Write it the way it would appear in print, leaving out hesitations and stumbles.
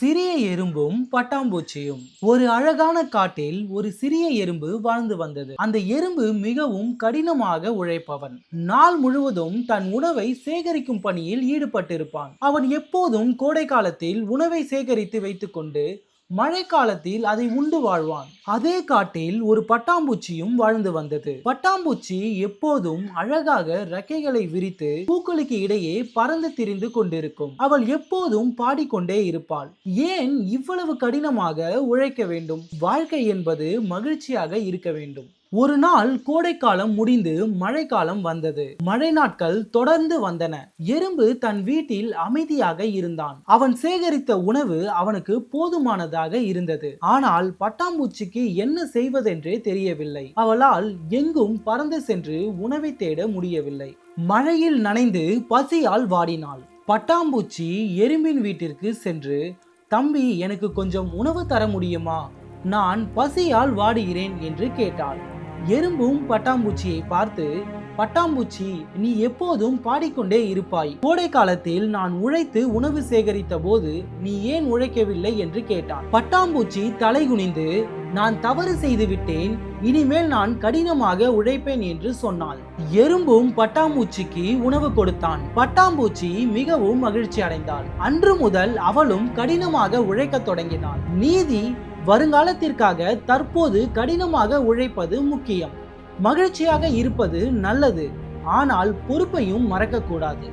சிறிய எறும்பும் பட்டாம்பூச்சியும். ஒரு அழகான காட்டில் ஒரு சிறிய எறும்பு வாழ்ந்து வந்தது. அந்த எறும்பு மிகவும் கடினமாக உழைப்பவன். நாள் முழுவதும் தன் உணவை சேகரிக்கும் பணியில் ஈடுபட்டிருப்பான். அவன் எப்போதும் கோடை காலத்தில் உணவை சேகரித்து வைத்துக்கொண்டு மழை காலத்தில் அதை உண்டு வாழ்வான். அதே காட்டில் ஒரு பட்டாம்பூச்சியும் வாழ்ந்து வந்தது. பட்டாம்பூச்சி எப்போதும் அழகாக ரெக்கைகளை விரித்து பூக்களுக்கு இடையே பறந்து திரிந்து கொண்டிருக்கும். அவள் எப்போதும் பாடிக்கொண்டே இருப்பாள். ஏன் இவ்வளவு கடினமாக உழைக்க வேண்டும்? வாழ்க்கை என்பது மகிழ்ச்சியாக இருக்க வேண்டும். ஒரு நாள் கோடைக்காலம் முடிந்து மழைக்காலம் வந்தது. மழை நாட்கள் தொடர்ந்து வந்தன. எறும்பு தன் வீட்டில் அமைதியாக இருந்தான். அவன் சேகரித்த உணவு அவனுக்கு போதுமானதாக இருந்தது. ஆனால் பட்டாம்பூச்சிக்கு என்ன செய்வதென்றே தெரியவில்லை. அவளால் எங்கும் பறந்து சென்று உணவை தேட முடியவில்லை. மழையில் நனைந்து பசியால் வாடினாள். பட்டாம்பூச்சி எறும்பின் வீட்டிற்கு சென்று, தம்பி, எனக்கு கொஞ்சம் உணவு தர முடியுமா? நான் பசியால் வாடுகிறேன் என்று கேட்டாள். எறும்பும் பட்டாம்பூச்சியை பார்த்து, பட்டாம்பூச்சி, நீ எப்போதும் பாடிக்கொண்டே இருப்பாய். கோடை காலத்தில் நான் உழைத்து உணவு சேகரித்த போது நீ ஏன் உழைக்கவில்லை என்று கேட்டான். பட்டாம்பூச்சி தலைகுனிந்து, நான் தவறு செய்து விட்டேன், இனிமேல் நான் கடினமாக உழைப்பேன் என்று சொன்னாள். எறும்பும் பட்டாம்பூச்சிக்கு உணவு கொடுத்தான். பட்டாம்பூச்சி மிகவும் மகிழ்ச்சி அடைந்தாள். அன்று முதல் அவளும் கடினமாக உழைக்க தொடங்கினாள். நீதி வருங்காலத்திற்காக தற்போது கடினமாக உழைப்பது முக்கியம். மகிழ்ச்சியாக இருப்பது நல்லது, ஆனால் பொறுப்பையும் மறக்கக்கூடாது.